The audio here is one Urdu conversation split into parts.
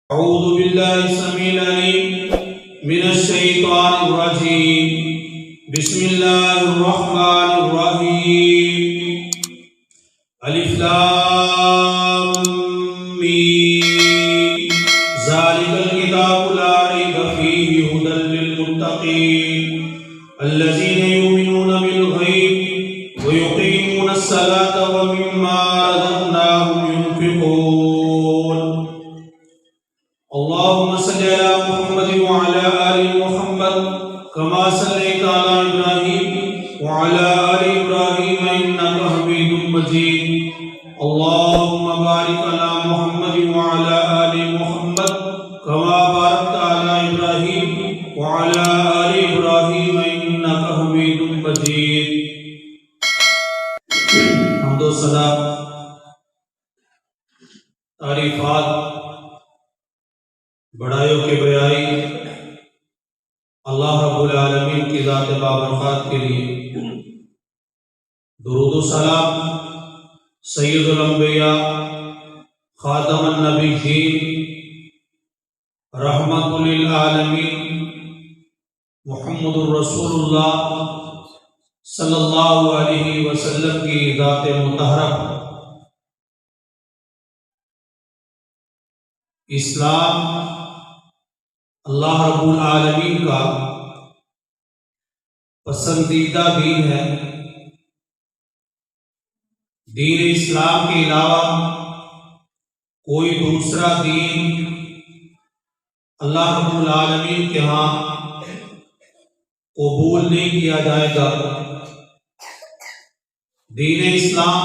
أعوذ بالله السميع العليم من الشيطان الرجيم. بسم الله الرحمن الرحيم. ألف لام ميم. ذلك الكتاب لا ريب فيه هدى للمتقين الذين يؤمنون بالغيب ويقيمون الصلاة ومما رزقناهم ينفقون. اللهم صل على محمد وعلى آل محمد كما صليت على إبراهيم وعلى آل إبراهيم إنك حميد مجيد. اللهم بارك على محمد وعلى آل محمد كما باركت على إبراهيم وعلى آل إبراهيم إنك حميد مجيد. حمد و ثنا، تعریفات، بڑائیوں کے بیائی اللہ رب العالمین کی ذات بابرکات کے لیے درود و سلام سید الانبیاء خاتم النبیین رحمت للعالمین محمد الرسول اللہ صلی اللہ علیہ وسلم کی ذات مطہرہ. اسلام اللہ رب العالمین کا پسندیدہ دین ہے. دین اسلام کے علاوہ کوئی دوسرا دین اللہ رب العالمین کے ہاں قبول نہیں کیا جائے گا. دین اسلام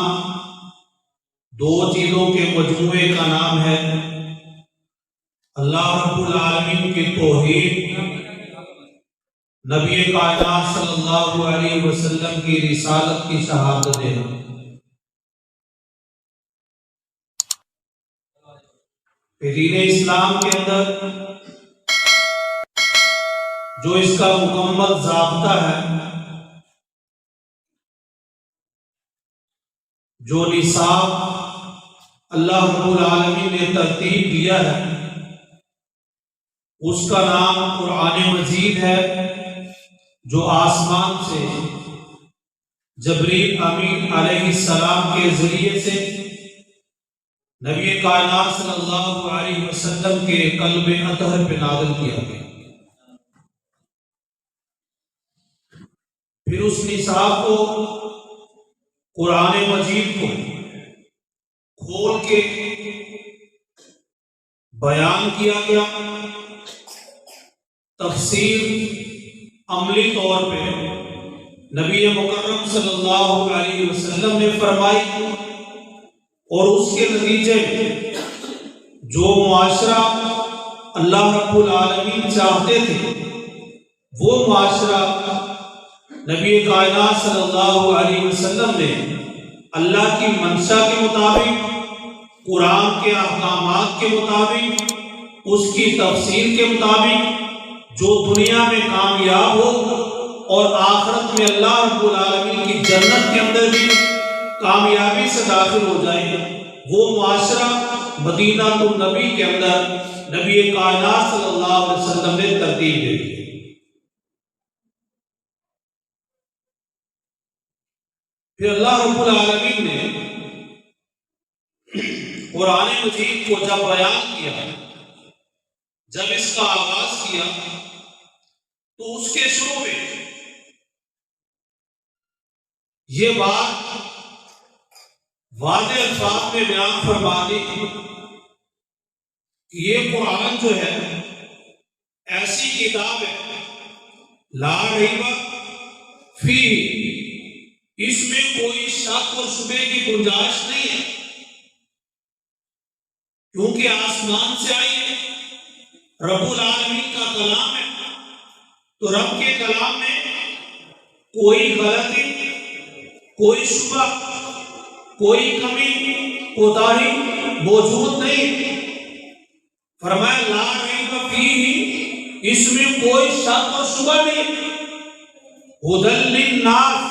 دو چیزوں کے مجموعے کا نام ہے: اللہ رب العالمین کی توحید، نبی کائنات صلی اللہ علیہ وسلم کی رسالت کی شہادت دینا. دین اسلام کے اندر جو اس کا مکمل ضابطہ ہے، جو نصاب اللہ رب العالمین نے ترتیب دیا ہے، اس کا نام قرآن مجید ہے، جو آسمان سے جبریل امین علیہ السلام کے ذریعے سے نبی کائنات صلی اللہ علیہ وسلم کے قلب اطہر پہ نازل کیا گیا. پھر اس نصاب کو، قرآن مجید کو کھول کے بیان کیا گیا. تفسیر عملی طور پہ نبی مکرم صلی اللہ علیہ وسلم نے فرمائی، اور اس کے نتیجے میں جو معاشرہ اللہ رب العالمین چاہتے تھے وہ معاشرہ نبی کائنات صلی اللہ علیہ وسلم نے اللہ کی منشا کے مطابق، قرآن کے احکامات کے مطابق، اس کی تفسیر کے مطابق جو دنیا میں کامیاب ہو اور آخرت میں اللہ رب العالمین کی جنت کے اندر بھی کامیابی سے داخل ہو جائے، وہ معاشرہ مدینہ النبی کے اندر نبی کائنات صلی اللہ علیہ وسلم نے ترتیب دے دی. پھر اللہ رب العالمین نے قرآن مجید کو جب بیان کیا، جب اس کا آغاز کیا، تو اس کے شروع میں یہ بات واضح الفاظ میں بیان فرما دی کہ یہ قرآن جو ہے ایسی کتاب ہے لا ریب فیہ، اس میں کوئی شک اور شبہ کی گنجائش نہیں ہے، کیونکہ آسمان سے آئی ہے، رب العالمین کا کلام ہے، تو رب کے کلام میں کوئی غلطی، کوئی شبہ، کوئی کمی کوتاہی موجود نہیں. فرمایا لا ریب فیہ، اس میں کوئی شک اور شبہ نہیں. ھدی للناس،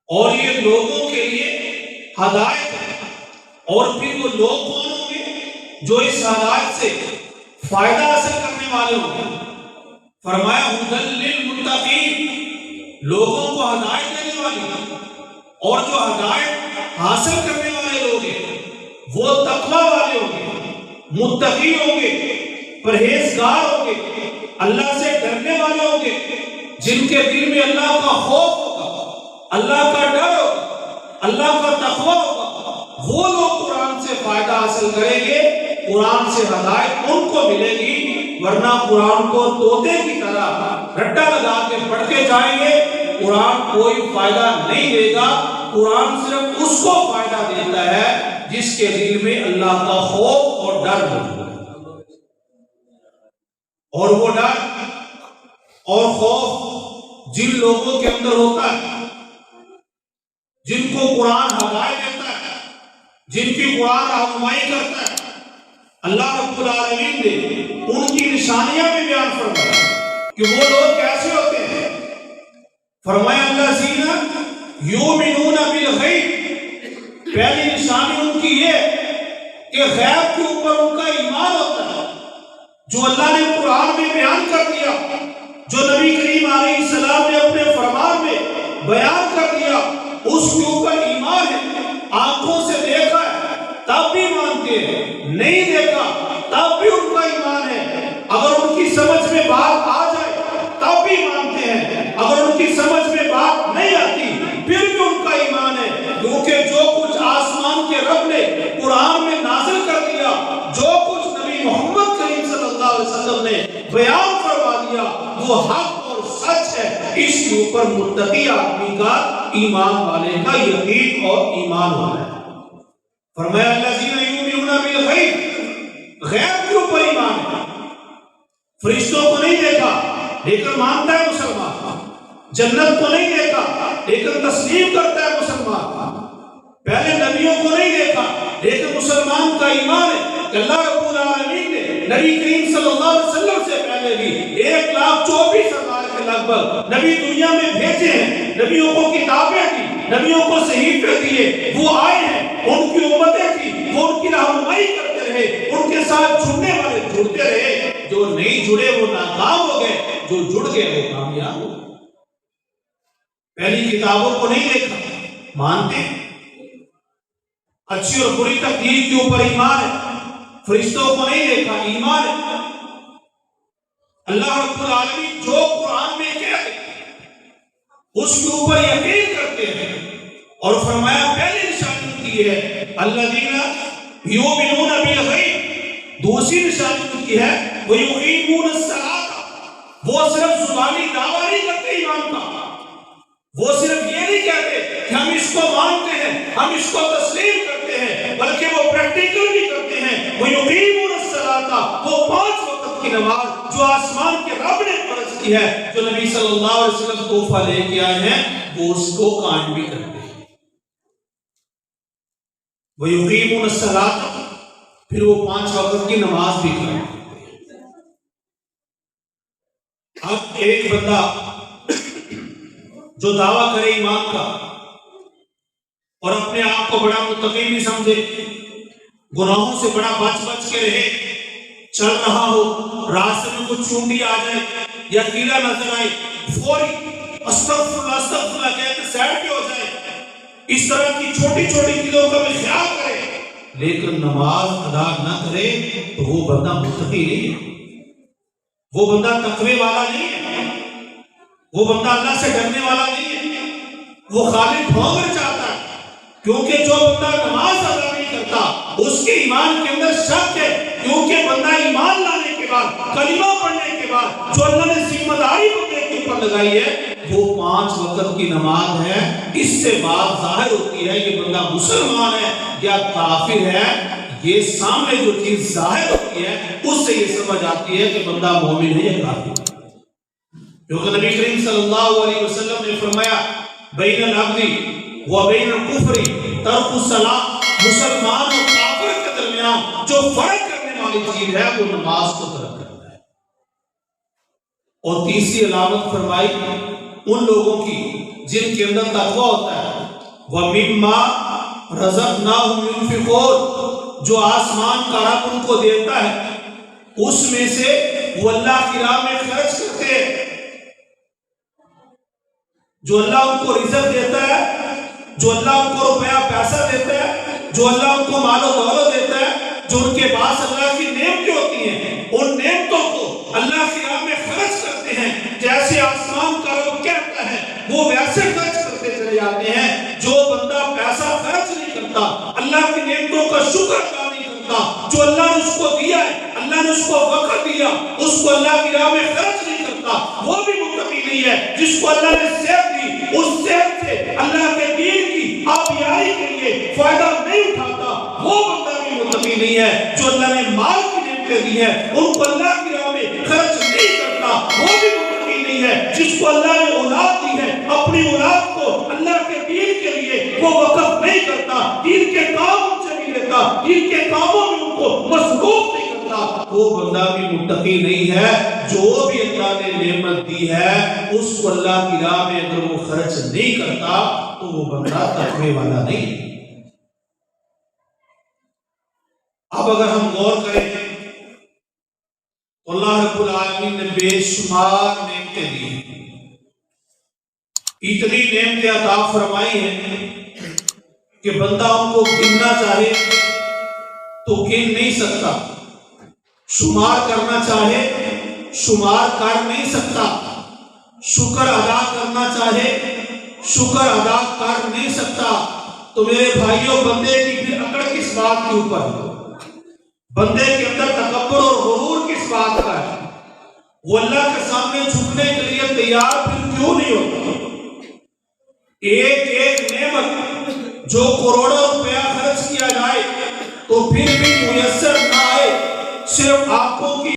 اور یہ لوگوں کے لیے ہدایت ہے. اور پھر وہ لوگ کون ہوں گے؟ جو اس ہدایت سے فائدہ حاصل کرنے والے ہوں گے۔ فرمایا ہدی للمتقین، لوگوں کو ہدایت دینے والی، اور جو ہدایت حاصل کرنے والے لوگ ہیں وہ تقوی والے ہوں گے، متقی ہوں گے، پرہیزگار ہوں گے، اللہ سے ڈرنے والے ہوں گے، جن کے دل میں اللہ کا خوف ہوگا، اللہ کا ڈر ہوگا، اللہ کا تقوی ہوگا، وہ لوگ قرآن سے فائدہ حاصل کریں گے، قرآن سے ہدایت ان کو ملے گی۔ ورنہ قرآن کو طوطے کی طرح رٹا لگا کے پڑھ کے جائیں گے، قرآن کوئی فائدہ نہیں دے گا۔ قرآن صرف اس کو فائدہ دیتا ہے جس کے دل میں اللہ کا خوف اور ڈر موجود ہے، اور وہ ڈر اور خوف جن لوگوں کے اندر ہوتا ہے، جن کو قرآن ہدایت دیتا ہے، جن کی قرآن رہنمائی کرتا ہے، اللہ رب العالمین نے ان کی نشانیاں بھی بیان فرمایا کہ وہ لوگ کیسے ہوتے ہیں۔ فرمایا الذین یؤمنون بالغیب، پہلی نشانی ان کی یہ کہ غیب کے اوپر ان کا ایمان ہوتا ہے، جو اللہ نے قرآن میں بیان کر دیا، جو نبی کریم علیہ السلام نے اپنے فرمان میں بیان کر دیا، اس کے اوپر ایمان ہے۔ آنکھوں سے دیکھا ہے تب بھی مانتے ہیں، نہیں دیکھا تب بھی ان کا ایمان ہے۔ اگر ان کی سمجھ میں بات آ جائے تب بھی مانتے ہیں، اگر ان کی سمجھ میں بات نہیں آتی پھر بھی ان کا ایمان ہے، کیونکہ جو کچھ آسمان کے رب نے قرآن میں نازل کر دیا، جو کچھ نبی محمد کریم صلی اللہ علیہ وسلم نے بیان فرما دیا، وہ حق اور سچ ہے۔ اس کے اوپر متقی آدمی کا، ایمان والے کا یقین اور ایمان ہوتا ہے۔ فرمایا الذین یؤمنون بالغیب، غیب کے اوپر ایمان ہے۔ فرشتوں کو نہیں دیکھا لیکن مانتا ہے مسلمان، جنت کو نہیں دیکھا لیکن تسلیم کرتا ہے مسلمان، پہلے نبیوں کو نہیں دیکھا لیکن مسلمان کا ایمان ہے کہ اللہ رب العالمین نے نبی کریم صلی اللہ علیہ وسلم سے پہلے بھی 1,24,000 کے لگ بھگ نبی دنیا میں بھیجے ہیں، نبیوں کو کتابیں دی، نبیوں کو صحیفے دیے، وہ آئے ہیں، ان کی امتیں تھی، وہ ان کی رہنمائی کرتے رہے، ان کے ساتھ جڑنے والے جڑتے رہے، جو نہیں جڑے وہ ناکام ہو گئے، جو جڑ گئے وہ کامیاب ہو گئے۔ پہلی کتابوں کو نہیں دیکھا، مانتے، اچھی اور بری تقدیر کے اوپر ایمان ہے۔ فرشتوں کو نہیں دیکھا، ایمان ہے۔ اللہ رب العالمین جو قرآن میں کہتے ہیں اس کے اوپر یقین کرتے ہیں، اور فرمایا پہلی نشانی ان کی ہے الذین یؤمنون بالغیب، دوسری نشانی ان کی ہے ویقیمون الصلاۃ، وہ صرف زبانی دعویٰ نہیں کرتے ایمان کا، وہ صرف یہ نہیں کہتے کہ ہم اس کو مانتے ہیں، ہم اس کو تسلیم کرتے ہیں، بلکہ وہ پریکٹیکل بھی کرتے ہیں۔ ویقیمون الصلاۃ، وہ 5 وقت کی نماز جو آسمان کے رب نے فرض کی ہے، جو نبی صلی اللہ علیہ وسلم تحفہ لے کے آئے ہیں، وہ اس کو قائم بھی کرتے ہیں۔ ویقیمون الصلاۃ، پھر وہ 5 وقت کی نماز بھی قائم کرتے ہیں۔ اب ایک بندہ جو دعویٰ کرے ایمان کا اور اپنے آپ کو بڑا متقی بھی سمجھے، گناہوں سے بڑا بچ کے رہے، چل رہا ہو، راستے میں کچھ چونٹی آ جائے یا کیڑا نظر آئے، فوری استغفراللہ استغفراللہ کہتے سائڈ پہ ہو جائے، اس طرح کی چھوٹی چھوٹی چیزوں کا بھی خیال کرے، لیکن نماز ادا نہ کرے تو وہ بندہ متقی نہیں ہے، وہ بندہ تقوی والا نہیں ہے، وہ بندہ اللہ سے ڈرنے والا نہیں ہے، وہ خالی ڈھونگ چاہتا ہے، کیونکہ جو بندہ نماز ادا نہیں کرتا اس کے ایمان کے اندر شک ہے، کیونکہ بندہ ایمان لانے کے بعد، کلمہ پڑھنے کے بعد جو اللہ نے ذمہ داری بندے کے اوپر لگائی ہے وہ 5 وقت کی نماز ہے، اس سے بات ظاہر ہوتی ہے یہ بندہ مسلمان ہے یا کافر ہے۔ یہ سامنے جو چیز ظاہر ہوتی ہے اس سے یہ سمجھ آتی ہے کہ بندہ مومن ہے یا کافر ہے، کیونکہ نبی کریم صلی اللہ علیہ وسلم نے فرمایا بین العبد و بین الکفر ترک الصلاۃ، مسلمان اور کافر کے درمیان جو فرق کرنے والی چیز ہے وہ نماز کو ترک کرنا ہے۔ اور تیسری علامت فرمائی ان لوگوں کی جن کے اندر تقوی ہوتا ہے وَمِمَّا رَزَقْنَاهُمْ يُنْفِقُونَ، جو آسمان کا رب ان کو دیتا ہے اس میں سے وہ اللہ کی راہ میں خرچ کرتے ہیں۔ جو اللہ ان کو رزق دیتا ہے، جو اللہ ان کو روپیہ پیسہ دیتا ہے، جو اللہ ان کو مال و دولت دیتا ہے، جو ان کے پاس اللہ کی نعمتیں ہوتی ہیں، ان نعمتوں کو اللہ کی راہ میں خرچ کرتے ہیں۔ جیسے آسمان کا رب کہتا ہے وہ ویسے خرچ کرتے چلے جاتے ہیں۔ جو بندہ پیسہ خرچ نہیں کرتا، اللہ کی نعمتوں کا شکر ادا نہیں کرتا، جو اللہ نے اس کو دیا ہے، اللہ نے اس کو وقت دیا، اس کو اللہ کی راہ میں خرچ نہیں کرتا، وہ بھی متقی نہیں ہے۔ جس کو اللہ نے صحت دی، اس صحت سے اللہ کے دین کی آبیائی کے لیے فائدہ نہیں اٹھاتا، وہ بندہ بھی متقی نہیں ہے۔ جو اللہ نے مال کی نعمتیں دی ہے ان کو اللہ کی راہ میں خرچ نہیں کرتا، وہ بھی متقی نہیں ہے۔ جس کو اللہ نے اولاد دی ہے، اپنی اولاد کو اللہ کے دین کے لیے وہ وقف نہیں کرتا، دین کے کام ان سے نہیں لیتا، دین کے کاموں میں ان کو مصروف نہیں کرتا، وہ بندہ بھی متقی نہیں ہے۔ جو بھی اللہ نے نعمت دی ہے اس کو اللہ کی راہ میں اگر وہ خرچ نہیں کرتا تو وہ بندہ تقوی والا نہیں۔ اب اگر ہم غور کریں تو اللہ رب العالمین نے بے شمار نعمتیں دی ہیں، اتنی نعمتیں عطا فرمائی ہیں کہ بندہ ان کو گننا چاہے تو گن نہیں سکتا، شمار کرنا چاہے شمار کر نہیں سکتا، شکر ادا کرنا چاہے شکر ادا کر نہیں سکتا۔ تو میرے بھائیوں، بندے کی پھر اکڑ کس بات کے اوپر ہے؟ بندے کے اندر تکبر اور غرور کس بات کا ہے؟ وہ اللہ کے سامنے جھکنے کے لیے تیار پھر کیوں نہیں ہوتا؟ ایک ایک نعمت جو کروڑوں روپیہ خرچ کیا جائے تو پھر بھی میسر نہ آئے، صرف آنکھوں کی